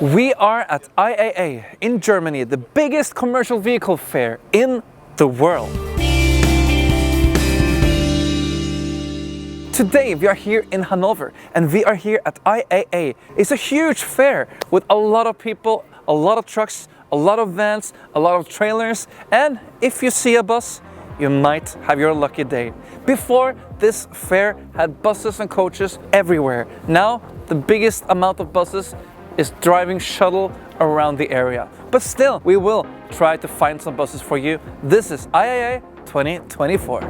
We are at IAA in Germany, the biggest commercial vehicle fair in the world. Today we are here in Hannover and we are here at IAA. It's a huge fair with a lot of people, a lot of trucks, a lot of vans, a lot of trailers, and if you see a bus, you might have your lucky day. Before, this fair had buses and coaches everywhere. Now, the biggest amount of buses is driving shuttle around the area. But still, we will try to find some buses for you. This is IAA 2024.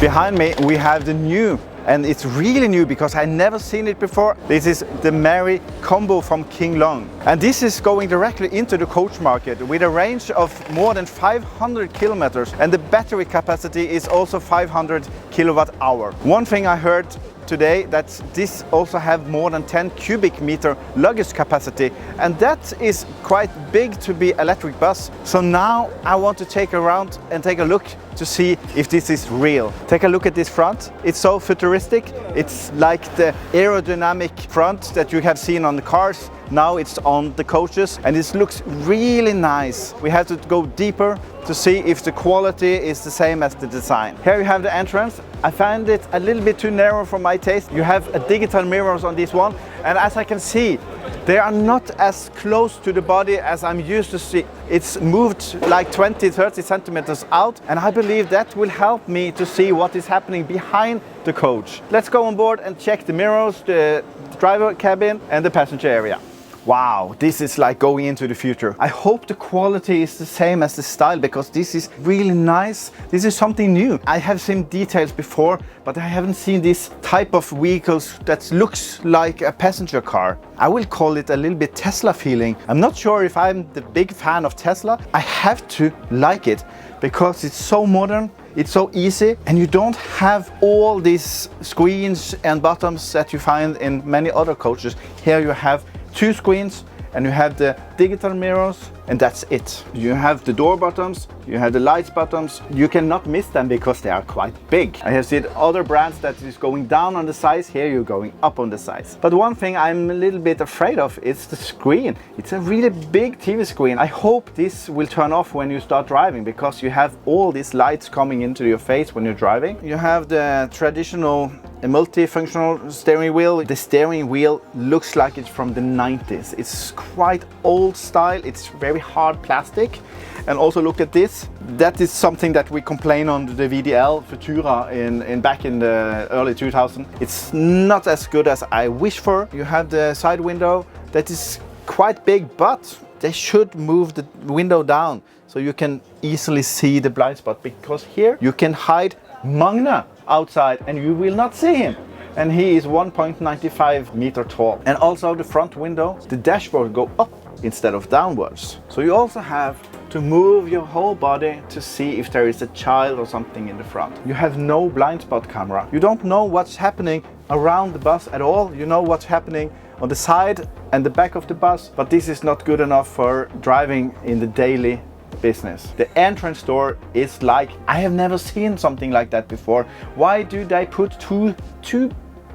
Behind me we have the new, and it's really new because I never seen it before. This is the Mary combo from King Long. And this is going directly into the coach market with a range of more than 500 kilometers, and the battery capacity is also 500 kilowatt hour. One thing I heard today that this also have more than 10 cubic meter luggage capacity, and that is quite big to be electric bus. So now I want to take around and take a look to see if this is real. Take a look at this front. It's so futuristic. It's like the aerodynamic front that you have seen on the cars. Now it's on the coaches and it looks really nice. We have to go deeper to see if the quality is the same as the design. Here you have the entrance. I find it a little bit too narrow for my taste. You have a digital mirrors on this one, and as I can see, they are not as close to the body as I'm used to see. It's moved like 20-30 centimeters out, and I believe that will help me to see what is happening behind the coach. Let's go on board and check the mirrors, the driver cabin and the passenger area. Wow, this is like going into the future. I hope the quality is the same as the style, because this is really nice. This is something new. I have seen details before, but I haven't seen this type of vehicles that looks like a passenger car. I will call it a little bit Tesla feeling. I'm not sure if I'm the big fan of Tesla. I have to like it because it's so modern. It's so easy, and you don't have all these screens and buttons that you find in many other coaches. Here you have two screens and you have the digital mirrors, and that's it. You have the door buttons, you have the lights buttons. You cannot miss them because they are quite big. I have seen other brands that is going down on the size. Here you're going up on the size. But one thing I'm a little bit afraid of is the screen. It's a really big TV screen. I hope this will turn off when you start driving, because you have all these lights coming into your face when you're driving. You have the traditional multifunctional steering wheel. The steering wheel looks like it's from the 90s. It's quite old style. It's very hard plastic. And also look at this. That is something that we complain on the VDL Futura back in the early 2000s. It's not as good as I wish for. You have the side window that is quite big, but they should move the window down so you can easily see the blind spot, because here you can hide Magne outside and you will not see him. And he is 1.95 meter tall. And also the front window, the dashboard go up instead of downwards. So you also have to move your whole body to see if there is a child or something in the front. You have no blind spot camera. You don't know what's happening around the bus at all. You know what's happening on the side and the back of the bus, but this is not good enough for driving in the daily business. The entrance door is like, I have never seen something like that before. Why do they put two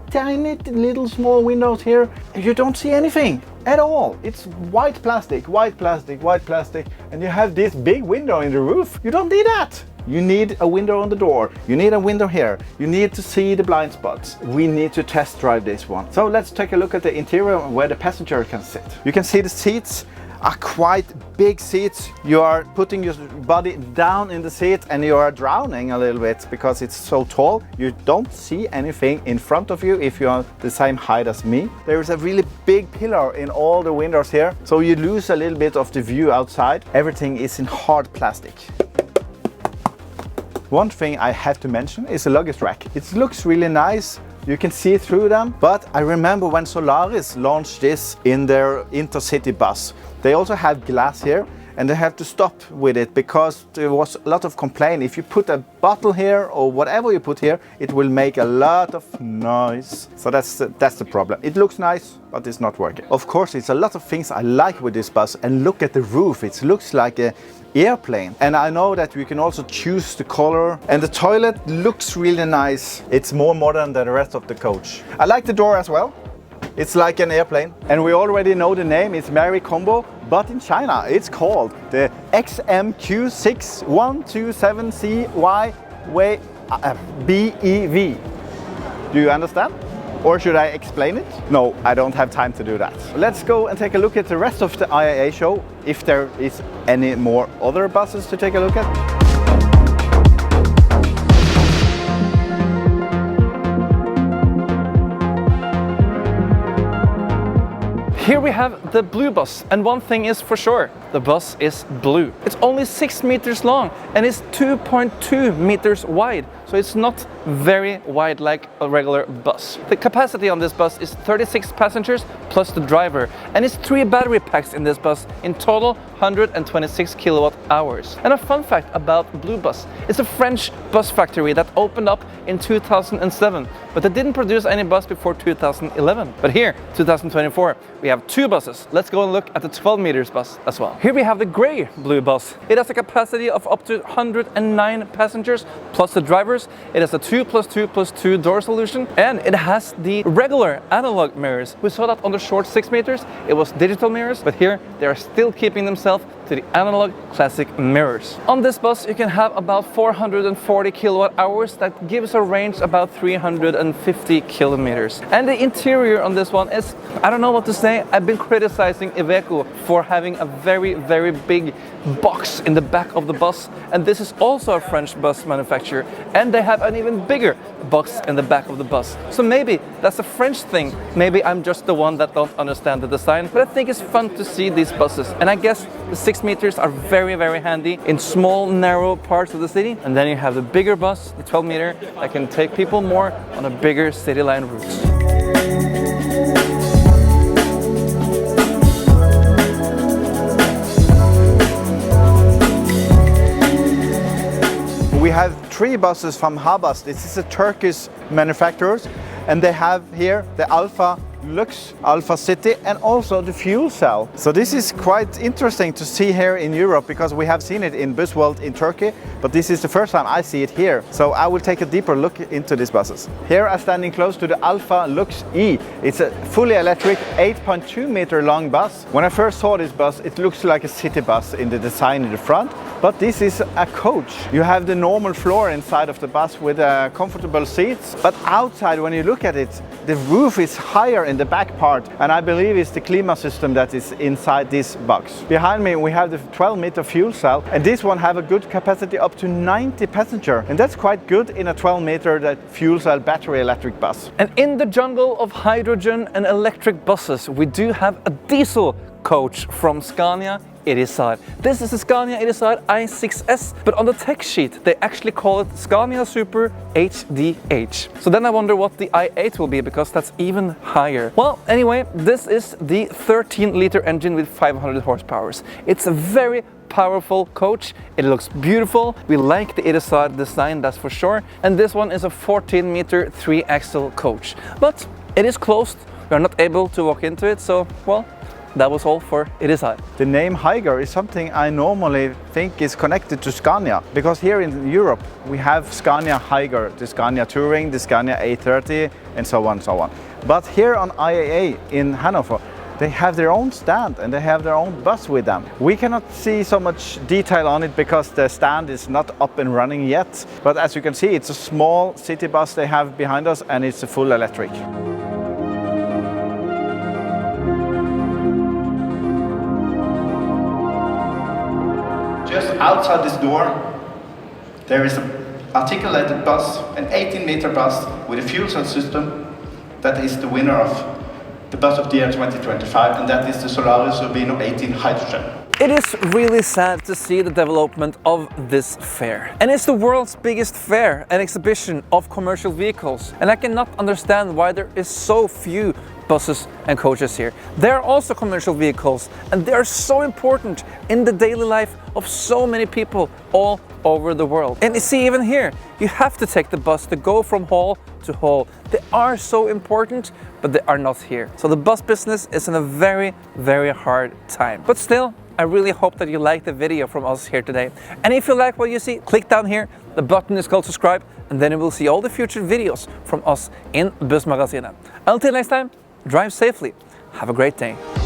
tiny little small windows here? You don't see anything at all. It's white plastic, and you have this big window in the roof. You don't need that. You need a window on the door. You need a window here. You need to see the blind spots. We need to test drive this one. So let's take a look at the interior where the passenger can sit. You can see the seats are quite big seats. You are putting your body down in the seat and you are drowning a little bit because it's so tall. You don't see anything in front of you if you are the same height as me. There is a really big pillar in all the windows here, so you lose a little bit of the view outside. Everything is in hard plastic. One thing I have to mention is the luggage rack. It looks really nice. You can see through them, but I remember when Solaris launched this in their intercity bus. They also have glass here, and they have to stop with it because there was a lot of complaint. If you put a bottle here or whatever you put here, it will make a lot of noise. So that's the problem. It looks nice, but it's not working. Of course, it's a lot of things I like with this bus, and look at the roof. It looks like a airplane, and I know that we can also choose the color, and the toilet looks really nice. It's more modern than the rest of the coach. I like the door as well. It's like an airplane, and we already know the name. It's Mary Combo, but in China it's called the XMQ6127CY BEV. Do you understand? Or should I explain it? No, I don't have time to do that. Let's go and take a look at the rest of the IAA show, if there is any more other buses to take a look at. Here we have the blue bus, and one thing is for sure, the bus is blue. It's only 6 meters long and it's 2.2 meters wide, so it's not very wide like a regular bus. The capacity on this bus is 36 passengers plus the driver, and it's 3 battery packs in this bus, in total 126 kilowatt hours. And a fun fact about Blue Bus, it's a French bus factory that opened up in 2007, but they didn't produce any bus before 2011. But here, 2024, we have 2 buses. Let's go and look at the 12 meters bus as well. Here we have the gray Blue Bus. It has a capacity of up to 109 passengers plus the drivers. It has a 2+2+2 door solution, and it has the regular analog mirrors. We saw that on the short 6 meters, it was digital mirrors, but here they are still keeping themselves to the analog classic mirrors. On this bus you can have about 440 kilowatt hours, that gives a range about 350 kilometers. And the interior on this one is, I don't know what to say. I've been criticizing Iveco for having a very big box in the back of the bus, and this is also a French bus manufacturer, and they have an even bigger box in the back of the bus. So maybe that's a French thing. Maybe I'm just the one that don't understand the design, but I think it's fun to see these buses. And I guess the 6 meters are very handy in small, narrow parts of the city. And then you have the bigger bus, the 12 meter, that can take people more on a bigger city line routes. We have 3 buses from Habas. This is a Turkish manufacturer, and they have here the Alfa Lux, Alfa City, and also the fuel cell. So this is quite interesting to see here in Europe, because we have seen it in Bus World in Turkey, but this is the first time I see it here. So I will take a deeper look into these buses. Here I'm standing close to the Alfa Lux E. It's a fully electric 8.2 meter long bus. When I first saw this bus, it looks like a city bus in the design in the front, but this is a coach. You have the normal floor inside of the bus with comfortable seats, but outside when you look at it, the roof is higher in the back part, and I believe it's the climate system that is inside this box. Behind me we have the 12 meter fuel cell, and this one have a good capacity up to 90 passengers, and that's quite good in a 12 meter that fuel cell battery electric bus. And in the jungle of hydrogen and electric buses, we do have a diesel coach from Scania Irisar. This is the Scania Irisar i6S, but on the tech sheet they actually call it Scania Super HDH. So then I wonder what the i8 will be, because that's even higher. Well, anyway, this is the 13-liter engine with 500 horsepower. It's a very powerful coach. It looks beautiful. We like the Irisar design, that's for sure. And this one is a 14-meter 3-axle coach, but it is closed. We are not able to walk into it, so well, that was all for Irisar. The name hengere is something I normally think is connected to Scania, because here in Europe we have Scania hengere, the Scania Touring, the Scania A30, and so on. But here on IAA in Hannover, they have their own stand and they have their own bus with them. We cannot see so much detail on it because the stand is not up and running yet. But as you can see, it's a small city bus they have behind us, and it's a full electric. Just outside this door, there is an articulated bus, an 18-meter bus with a fuel cell system that is the winner of the Bus of the Year 2025, and that is the Solaris Urbino 18 Hydrogen. It is really sad to see the development of this fair. And it's the world's biggest fair and exhibition of commercial vehicles. And I cannot understand why there is so few buses and coaches here. They are also commercial vehicles, and they are so important in the daily life of so many people all over the world. And you see, even here, you have to take the bus to go from hall to hall. They are so important, but they are not here. So the bus business is in a very, very hard time. But still, I really hope that you liked the video from us here today. And if you like what you see, click down here. The button is called subscribe, and then you will see all the future videos from us in Bussmagasinet. Until next time, drive safely. Have a great day.